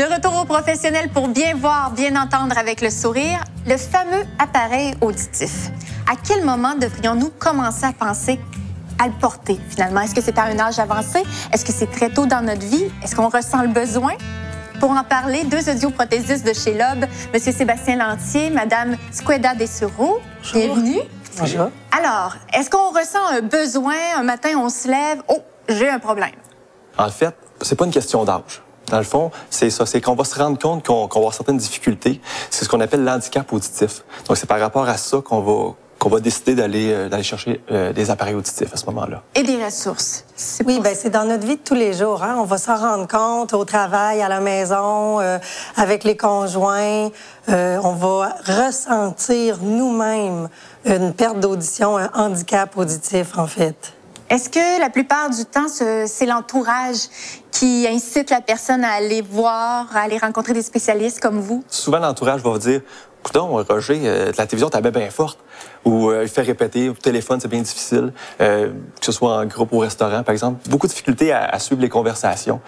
De retour au professionnel pour bien voir, bien entendre avec le sourire, le fameux appareil auditif. À quel moment devrions-nous commencer à penser à le porter, finalement? Est-ce que c'est à un âge avancé? Est-ce que c'est très tôt dans notre vie? Est-ce qu'on ressent le besoin? Pour en parler, deux audioprothésistes de chez Lob, M. Sébastien Lantier, Mme Squeda Dessureau. Bienvenue. Bonjour. Alors, est-ce qu'on ressent un besoin, un matin, on se lève, oh, j'ai un problème? En fait, c'est pas une question d'âge. Dans le fond, c'est ça, c'est qu'on va se rendre compte qu'on va avoir certaines difficultés. C'est ce qu'on appelle l'handicap auditif. Donc, c'est par rapport à ça qu'on va décider d'aller chercher des appareils auditifs à ce moment-là. Et des ressources. Oui, bien, c'est dans notre vie de tous les jours. Hein? On va s'en rendre compte au travail, à la maison, avec les conjoints. On va ressentir nous-mêmes une perte d'audition, un handicap auditif, en fait. Est-ce que la plupart du temps, c'est l'entourage qui incite la personne à aller voir, à aller rencontrer des spécialistes comme vous? Souvent, l'entourage va vous dire « Coudonc, Roger, la télévision, t'as bien forte. » Ou il fait répéter, au téléphone, c'est bien difficile. Que ce soit en groupe ou au restaurant, par exemple. Beaucoup de difficultés à suivre les conversations.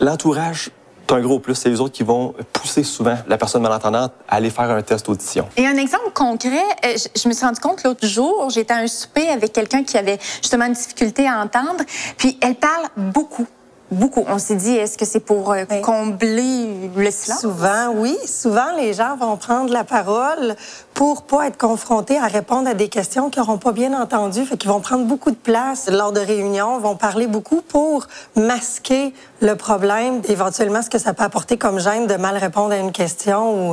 L'entourage, c'est un gros plus. C'est eux autres qui vont pousser souvent la personne malentendante à aller faire un test audition. Et un exemple concret, je me suis rendu compte l'autre jour, j'étais à un souper avec quelqu'un qui avait justement une difficulté à entendre, puis elle parle beaucoup. Beaucoup. On s'est dit, est-ce que c'est pour combler le silence? Souvent, oui. Souvent, les gens vont prendre la parole pour pas être confrontés à répondre à des questions qu'ils n'auront pas bien entendues. Fait qu'ils vont prendre beaucoup de place lors de réunions, vont parler beaucoup pour masquer le problème, éventuellement ce que ça peut apporter comme gêne de mal répondre à une question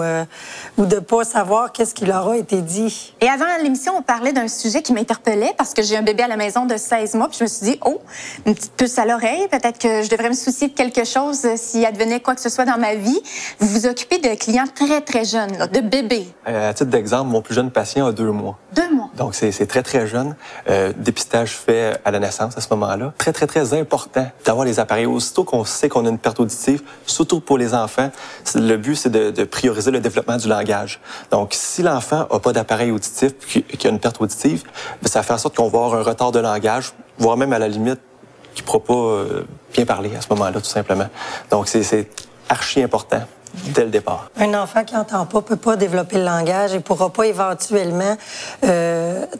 ou de pas savoir qu'est-ce qui leur a été dit. Et avant l'émission, on parlait d'un sujet qui m'interpellait parce que j'ai un bébé à la maison de 16 mois, puis je me suis dit, oh, une petite puce à l'oreille, peut-être que je devrais me soucier de quelque chose s'il advenait quoi que ce soit dans ma vie. Vous vous occupez de clients très, très jeunes, là, de bébés. À titre d'exemple, mon plus jeune patient a 2 mois. 2 mois? Donc, c'est très, très jeune. Dépistage fait à la naissance à ce moment-là. Très, très, très important d'avoir les appareils. Aussitôt qu'on sait qu'on a une perte auditive, surtout pour les enfants, le but, c'est de prioriser le développement du langage. Donc, si l'enfant n'a pas d'appareil auditif et qu'il a une perte auditive, ça fait en sorte qu'on va avoir un retard de langage, voire même à la limite qui ne pourra pas bien parler à ce moment-là, tout simplement. Donc, c'est archi important dès le départ. Un enfant qui n'entend pas peut pas développer le langage et pourra pas éventuellement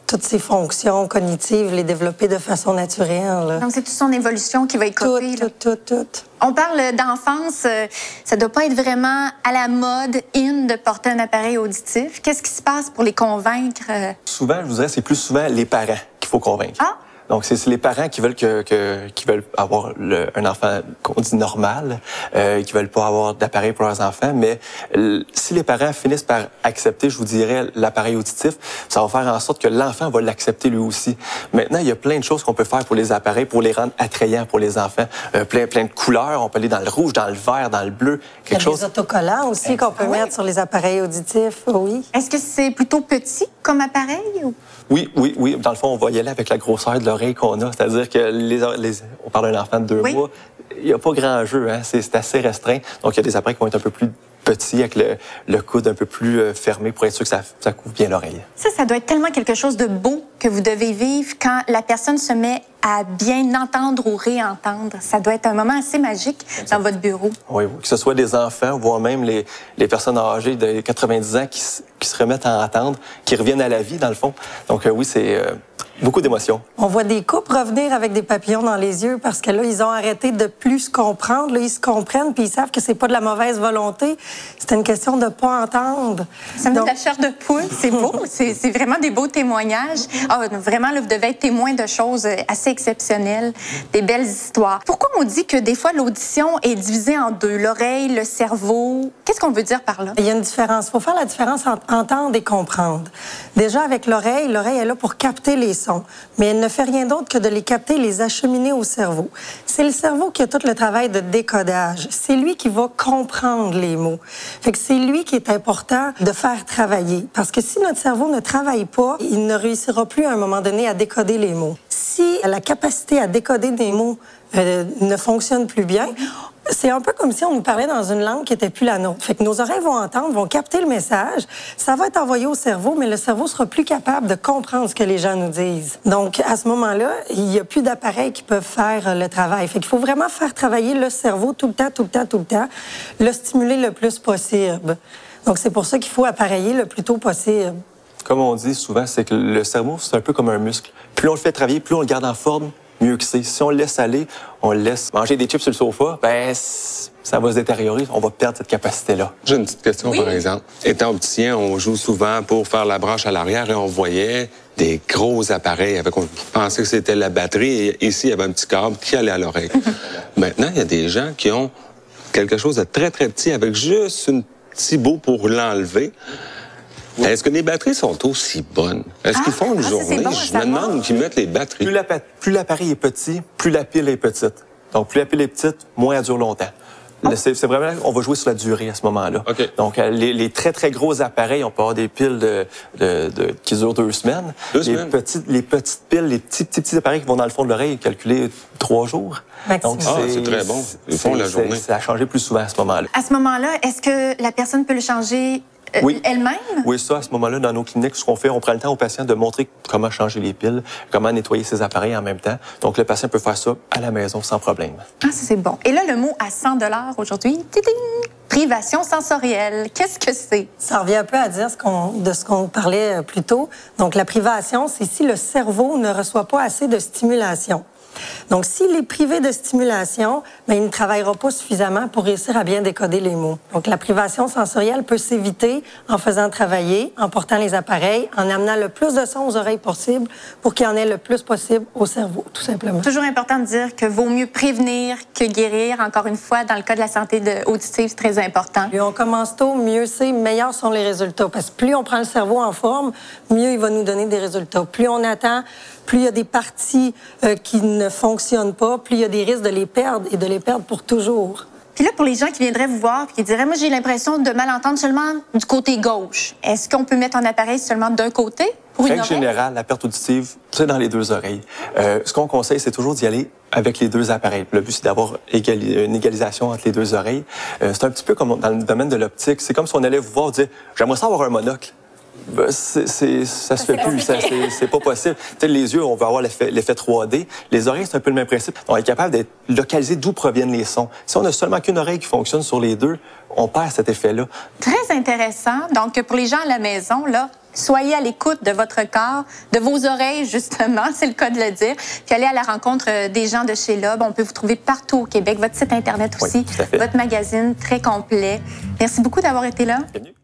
toutes ses fonctions cognitives les développer de façon naturelle. Là. Donc, c'est toute son évolution qui va être copée. Tout. On parle d'enfance, ça doit pas être vraiment à la mode, de porter un appareil auditif. Qu'est-ce qui se passe pour les convaincre? Souvent, je vous dirais, c'est plus souvent les parents qu'il faut convaincre. Ah! Donc, c'est les parents qui veulent qui veulent avoir un enfant qu'on dit normal, qui veulent pas avoir d'appareil pour leurs enfants. Mais si les parents finissent par accepter, je vous dirais, l'appareil auditif, ça va faire en sorte que l'enfant va l'accepter lui aussi. Maintenant, il y a plein de choses qu'on peut faire pour les appareils, pour les rendre attrayants pour les enfants. Plein de couleurs. On peut aller dans le rouge, dans le vert, dans le bleu. Il y a des autocollants aussi qu'on peut mettre sur les appareils auditifs, oui. Est-ce que c'est plutôt petit comme appareil? Ou... Oui. Dans le fond, on va y aller avec la grosseur de l'oreille qu'on a. C'est-à-dire que on parle d'un enfant de 2 mois, il n'y a pas grand jeu, hein? C'est assez restreint. Donc, il y a des appareils qui vont être un peu plus petits, avec le coude un peu plus fermé pour être sûr que ça couvre bien l'oreille. Ça doit être tellement quelque chose de beau que vous devez vivre quand la personne se met à bien entendre ou réentendre. Ça doit être un moment assez magique dans votre bureau. Oui, que ce soit des enfants, voire même les personnes âgées de 90 ans qui se remettent à entendre, qui reviennent à la vie, dans le fond. Donc oui, c'est beaucoup d'émotions. On voit des couples revenir avec des papillons dans les yeux parce que là, ils ont arrêté de plus se comprendre. Là, ils se comprennent puis ils savent que c'est pas de la mauvaise volonté. C'est une question de pas entendre. Ça me donne la chair de poule. C'est beau. C'est vraiment des beaux témoignages. Vraiment, là, vous devez être témoin de choses assez exceptionnelles, des belles histoires. Pourquoi on dit que des fois, l'audition est divisée en deux? L'oreille, le cerveau. Qu'est-ce qu'on veut dire par là? Il y a une différence. Il faut faire la différence entre entendre et comprendre. Déjà, avec l'oreille est là pour capter les sons, mais elle ne fait rien d'autre que de les capter, les acheminer au cerveau. C'est le cerveau qui a tout le travail de décodage. C'est lui qui va comprendre les mots. Fait que c'est lui qui est important de faire travailler. Parce que si notre cerveau ne travaille pas, il ne réussira plus à un moment donné à décoder les mots. Si la capacité à décoder des mots ne fonctionne plus bien, C'est un peu comme si on nous parlait dans une langue qui n'était plus la nôtre. Fait que nos oreilles vont entendre, vont capter le message, ça va être envoyé au cerveau, mais le cerveau sera plus capable de comprendre ce que les gens nous disent. Donc, à ce moment-là, il n'y a plus d'appareils qui peuvent faire le travail. Fait qu'il faut vraiment faire travailler le cerveau tout le temps, le stimuler le plus possible. Donc, c'est pour ça qu'il faut appareiller le plus tôt possible. Comme on dit souvent, c'est que le cerveau, c'est un peu comme un muscle. Plus on le fait travailler, plus on le garde en forme, mieux que c'est. Si on le laisse aller, on le laisse manger des chips sur le sofa, ben ça va se détériorer, on va perdre cette capacité-là. J'ai une petite question, par exemple. Étant opticien, on joue souvent pour faire la branche à l'arrière et on voyait des gros appareils. On pensait que c'était la batterie et ici, il y avait un petit câble qui allait à l'oreille. Maintenant, il y a des gens qui ont quelque chose de très, très petit avec juste un petit bout pour l'enlever. Est-ce que les batteries sont aussi bonnes? Est-ce qu'ils font une journée? Bon, je me demande où ils mettent les batteries. Plus l'appareil est petit, plus la pile est petite. Donc, plus la pile est petite, moins elle dure longtemps. C'est vraiment, on va jouer sur la durée à ce moment-là. Okay. Donc, les très, très gros appareils, on peut avoir des piles qui durent 2 semaines. Les petites piles, les petits appareils qui vont dans le fond de l'oreille, calculés 3 jours. Donc, c'est très bon. Ils font la journée. Ça a changé plus souvent à ce moment-là. À ce moment-là, est-ce que la personne peut le changer elle-même? Oui, ça, à ce moment-là, dans nos cliniques, ce qu'on fait, on prend le temps au patient de montrer comment changer les piles, comment nettoyer ses appareils en même temps. Donc, le patient peut faire ça à la maison sans problème. Ah, ça, c'est bon. Et là, le mot à 100 $ aujourd'hui, tiding! Privation sensorielle. Qu'est-ce que c'est? Ça revient un peu à dire de ce qu'on parlait plus tôt. Donc, la privation, c'est si le cerveau ne reçoit pas assez de stimulation. Donc, s'il est privé de stimulation, bien, il ne travaillera pas suffisamment pour réussir à bien décoder les mots. Donc, la privation sensorielle peut s'éviter en faisant travailler, en portant les appareils, en amenant le plus de son aux oreilles possible pour qu'il y en ait le plus possible au cerveau, tout simplement. Toujours important de dire que vaut mieux prévenir que guérir. Encore une fois, dans le cas de la santé auditive, c'est très important. Plus on commence tôt, mieux c'est, meilleurs sont les résultats. Parce que plus on prend le cerveau en forme, mieux il va nous donner des résultats. Plus on attend, plus il y a des parties qui ne fonctionnent pas, plus il y a des risques de les perdre et de les perdre pour toujours. Puis là, pour les gens qui viendraient vous voir et qui diraient, moi, j'ai l'impression de mal entendre seulement du côté gauche, est-ce qu'on peut mettre un appareil seulement d'un côté pour une oreille? En général, la perte auditive, c'est dans les 2 oreilles. Ce qu'on conseille, c'est toujours d'y aller avec les 2 appareils. Le but, c'est d'avoir une égalisation entre les 2 oreilles. C'est un petit peu comme dans le domaine de l'optique. C'est comme si on allait vous voir dire, j'aimerais ça avoir un monocle. Ben, ça se fait plus, c'est pas possible. T'sais, les yeux, on va avoir l'effet 3D. Les oreilles, c'est un peu le même principe. On est capable d'être localisé d'où proviennent les sons. Si on a seulement qu'une oreille qui fonctionne sur les 2, on perd cet effet-là. Très intéressant. Donc, pour les gens à la maison, là, soyez à l'écoute de votre corps, de vos oreilles, justement, c'est le cas de le dire. Puis allez à la rencontre des gens de chez Lob. On peut vous trouver partout au Québec. Votre site Internet aussi, oui, tout à fait. votre magazine très complet. Merci beaucoup d'avoir été là. Bienvenue.